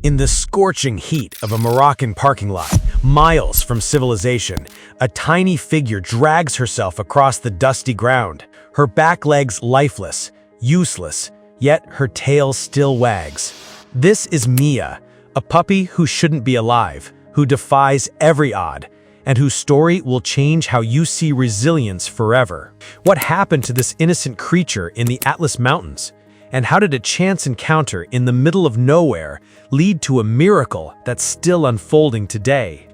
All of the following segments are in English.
In the scorching heat of a Moroccan parking lot, miles from civilization, a tiny figure drags herself across the dusty ground, her back legs lifeless, useless, yet her tail still wags. This is Mia, a puppy who shouldn't be alive, who defies every odd, and whose story will change how you see resilience forever. What happened to this innocent creature in the Atlas Mountains? And how did a chance encounter in the middle of nowhere lead to a miracle that's still unfolding today?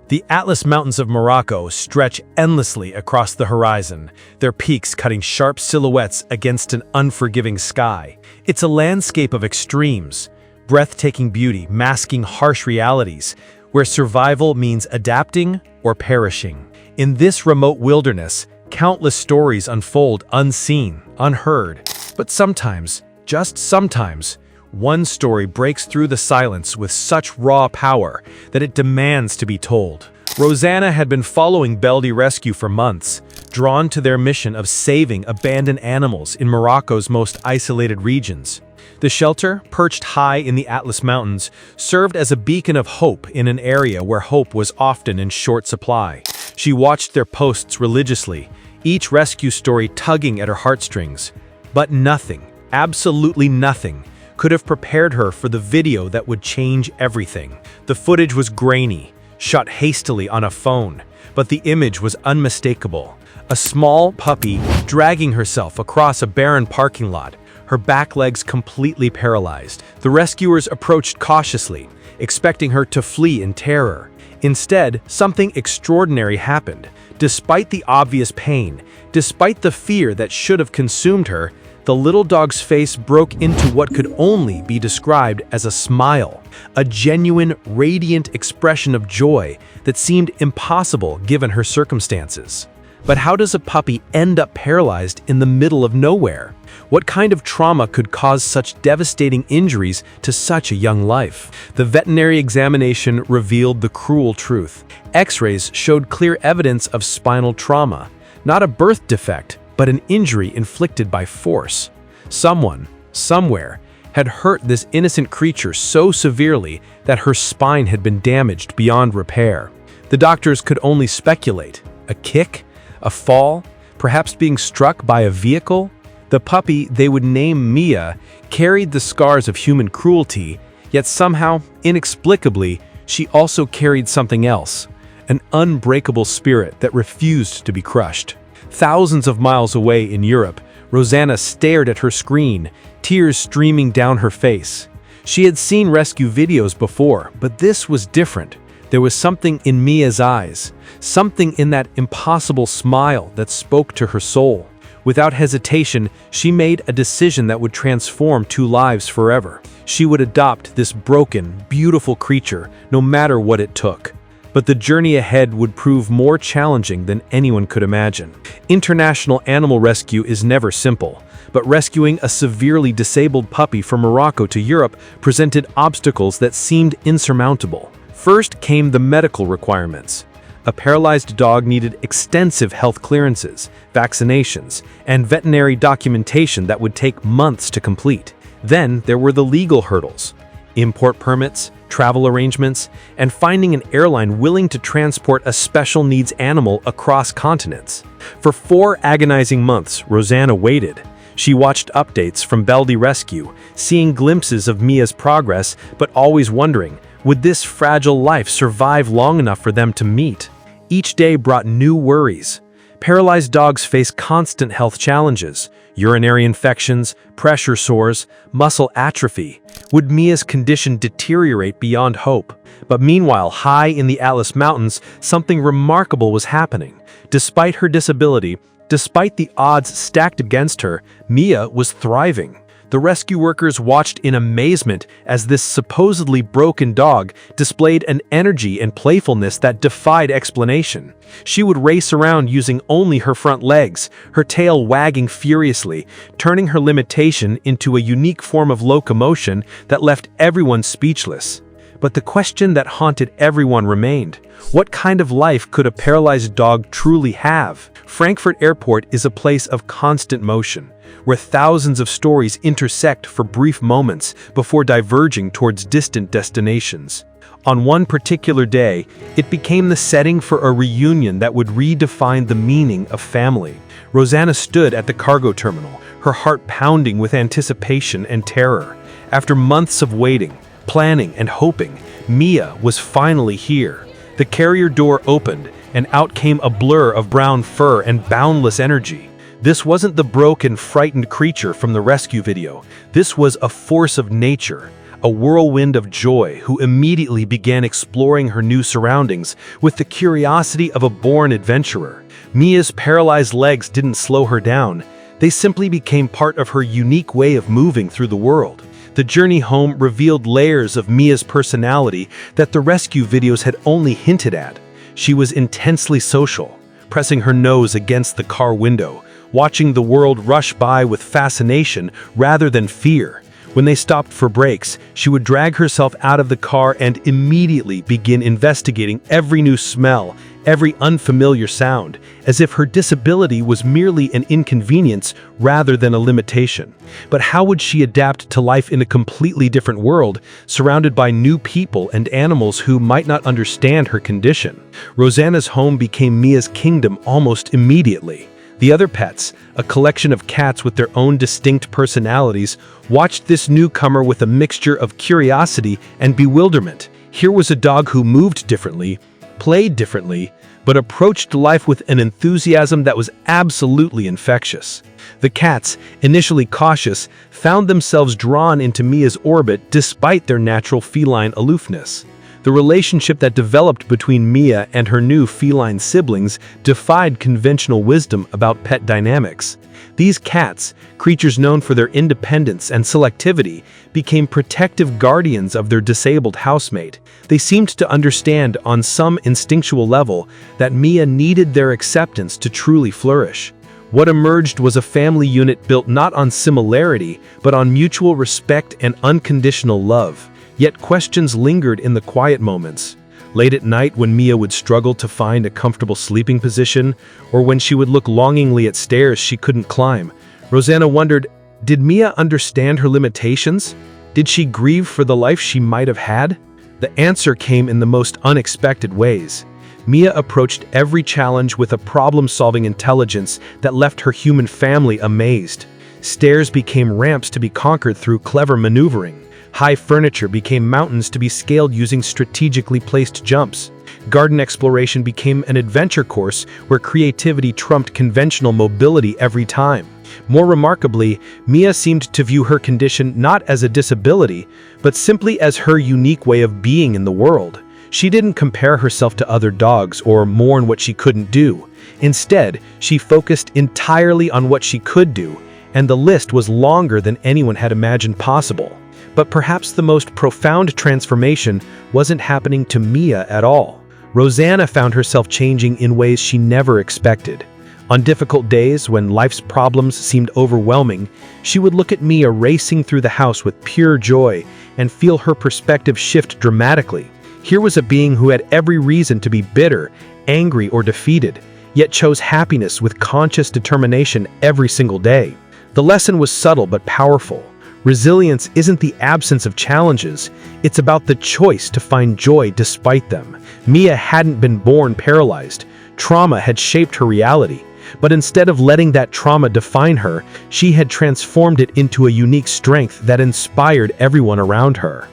The Atlas Mountains of Morocco stretch endlessly across the horizon, their peaks cutting sharp silhouettes against an unforgiving sky. It's a landscape of extremes, breathtaking beauty masking harsh realities, where survival means adapting or perishing. In this remote wilderness, countless stories unfold unseen, unheard. But sometimes, just sometimes, one story breaks through the silence with such raw power that it demands to be told. Rosanna had been following Beldi Rescue for months, drawn to their mission of saving abandoned animals in Morocco's most isolated regions. The shelter, perched high in the Atlas Mountains, served as a beacon of hope in an area where hope was often in short supply. She watched their posts religiously, each rescue story tugging at her heartstrings. But nothing, absolutely nothing, could have prepared her for the video that would change everything. The footage was grainy, shot hastily on a phone, but the image was unmistakable. A small puppy dragging herself across a barren parking lot, her back legs completely paralyzed. The rescuers approached cautiously, expecting her to flee in terror. Instead, something extraordinary happened. Despite the obvious pain, despite the fear that should have consumed her, the little dog's face broke into what could only be described as a smile, a genuine, radiant expression of joy that seemed impossible given her circumstances. But how does a puppy end up paralyzed in the middle of nowhere? What kind of trauma could cause such devastating injuries to such a young life? The veterinary examination revealed the cruel truth. X-rays showed clear evidence of spinal trauma, not a birth defect, but an injury inflicted by force. Someone, somewhere, had hurt this innocent creature so severely that her spine had been damaged beyond repair. The doctors could only speculate. A kick? A fall? Perhaps being struck by a vehicle? The puppy they would name Mia carried the scars of human cruelty, yet somehow, inexplicably, she also carried something else, an unbreakable spirit that refused to be crushed. Thousands of miles away in Europe, Rosanna stared at her screen, tears streaming down her face. She had seen rescue videos before, but this was different. There was something in Mia's eyes, something in that impossible smile that spoke to her soul. Without hesitation, she made a decision that would transform two lives forever. She would adopt this broken, beautiful creature, no matter what it took. But the journey ahead would prove more challenging than anyone could imagine. International animal rescue is never simple, but rescuing a severely disabled puppy from Morocco to Europe presented obstacles that seemed insurmountable. First came the medical requirements. A paralyzed dog needed extensive health clearances, vaccinations, and veterinary documentation that would take months to complete. Then there were the legal hurdles: import permits, travel arrangements, and finding an airline willing to transport a special needs animal across continents. For 4 agonizing months, Rosanna waited. She watched updates from Beldi Rescue, seeing glimpses of Mia's progress, but always wondering, would this fragile life survive long enough for them to meet? Each day brought new worries. Paralyzed dogs face constant health challenges: urinary infections, pressure sores, muscle atrophy. Would Mia's condition deteriorate beyond hope? But meanwhile, high in the Atlas Mountains, something remarkable was happening. Despite her disability, despite the odds stacked against her, Mia was thriving. The rescue workers watched in amazement as this supposedly broken dog displayed an energy and playfulness that defied explanation. She would race around using only her front legs, her tail wagging furiously, turning her limitation into a unique form of locomotion that left everyone speechless. But the question that haunted everyone remained: what kind of life could a paralyzed dog truly have? Frankfurt Airport is a place of constant motion, where thousands of stories intersect for brief moments before diverging towards distant destinations. On one particular day, it became the setting for a reunion that would redefine the meaning of family. Rosanna stood at the cargo terminal, her heart pounding with anticipation and terror. After months of waiting, planning, and hoping, Mia was finally here. The carrier door opened, and out came a blur of brown fur and boundless energy. This wasn't the broken, frightened creature from the rescue video. This was a force of nature, a whirlwind of joy who immediately began exploring her new surroundings with the curiosity of a born adventurer. Mia's paralyzed legs didn't slow her down. They simply became part of her unique way of moving through the world. The journey home revealed layers of Mia's personality that the rescue videos had only hinted at. She was intensely social, pressing her nose against the car window, watching the world rush by with fascination rather than fear. When they stopped for breaks, she would drag herself out of the car and immediately begin investigating every new smell, every unfamiliar sound, as if her disability was merely an inconvenience rather than a limitation. But how would she adapt to life in a completely different world, surrounded by new people and animals who might not understand her condition? Rosanna's home became Mia's kingdom almost immediately. The other pets, a collection of cats with their own distinct personalities, watched this newcomer with a mixture of curiosity and bewilderment. Here was a dog who moved differently, played differently, but approached life with an enthusiasm that was absolutely infectious. The cats, initially cautious, found themselves drawn into Mia's orbit despite their natural feline aloofness. The relationship that developed between Mia and her new feline siblings defied conventional wisdom about pet dynamics. These cats, creatures known for their independence and selectivity, became protective guardians of their disabled housemate. They seemed to understand on some instinctual level that Mia needed their acceptance to truly flourish. What emerged was a family unit built not on similarity, but on mutual respect and unconditional love. Yet questions lingered in the quiet moments. Late at night, when Mia would struggle to find a comfortable sleeping position, or when she would look longingly at stairs she couldn't climb, Rosanna wondered, did Mia understand her limitations? Did she grieve for the life she might have had? The answer came in the most unexpected ways. Mia approached every challenge with a problem-solving intelligence that left her human family amazed. Stairs became ramps to be conquered through clever maneuvering. High furniture became mountains to be scaled using strategically placed jumps. Garden exploration became an adventure course where creativity trumped conventional mobility every time. More remarkably, Mia seemed to view her condition not as a disability, but simply as her unique way of being in the world. She didn't compare herself to other dogs or mourn what she couldn't do. Instead, she focused entirely on what she could do, and the list was longer than anyone had imagined possible. But perhaps the most profound transformation wasn't happening to Mia at all. Rosanna found herself changing in ways she never expected. On difficult days, when life's problems seemed overwhelming, she would look at Mia racing through the house with pure joy and feel her perspective shift dramatically. Here was a being who had every reason to be bitter, angry, or defeated, yet chose happiness with conscious determination every single day. The lesson was subtle but powerful. Resilience isn't the absence of challenges, it's about the choice to find joy despite them. Mia hadn't been born paralyzed. Trauma had shaped her reality. But instead of letting that trauma define her, she had transformed it into a unique strength that inspired everyone around her.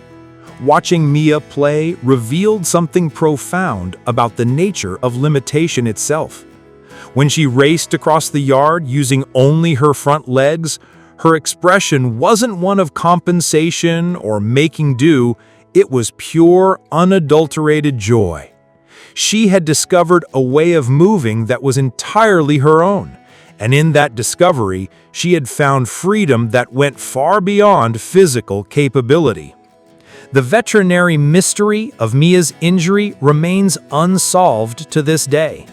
Watching Mia play revealed something profound about the nature of limitation itself. When she raced across the yard using only her front legs, her expression wasn't one of compensation or making do, it was pure, unadulterated joy. She had discovered a way of moving that was entirely her own, and in that discovery, she had found freedom that went far beyond physical capability. The veterinary mystery of Mia's injury remains unsolved to this day.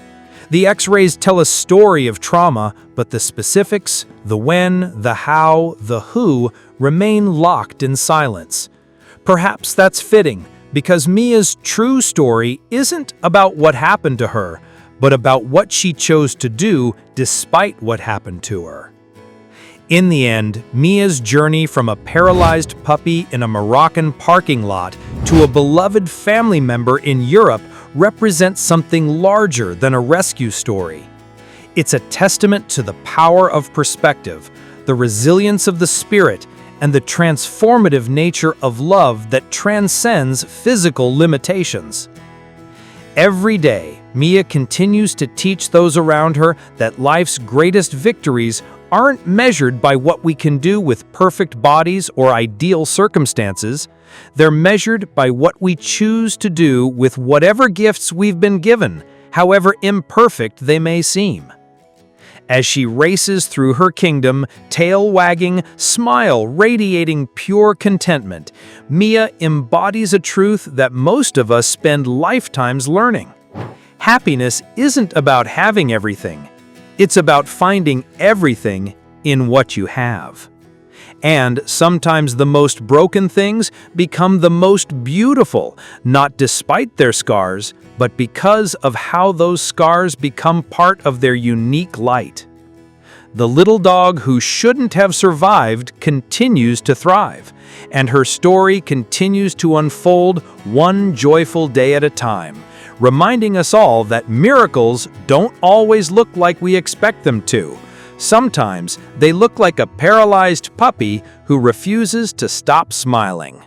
The X-rays tell a story of trauma, but the specifics, the when, the how, the who, remain locked in silence. Perhaps that's fitting, because Mia's true story isn't about what happened to her, but about what she chose to do despite what happened to her. In the end, Mia's journey from a paralyzed puppy in a Moroccan parking lot to a beloved family member in Europe represents something larger than a rescue story. It's a testament to the power of perspective, the resilience of the spirit, and the transformative nature of love that transcends physical limitations. Every day, Mia continues to teach those around her that life's greatest victories aren't measured by what we can do with perfect bodies or ideal circumstances. They're measured by what we choose to do with whatever gifts we've been given, however imperfect they may seem. As she races through her kingdom, tail wagging, smile radiating pure contentment, Mia embodies a truth that most of us spend lifetimes learning. Happiness isn't about having everything. It's about finding everything in what you have. And sometimes the most broken things become the most beautiful, not despite their scars, but because of how those scars become part of their unique light. The little dog who shouldn't have survived continues to thrive, and her story continues to unfold one joyful day at a time, reminding us all that miracles don't always look like we expect them to. Sometimes they look like a paralyzed puppy who refuses to stop smiling.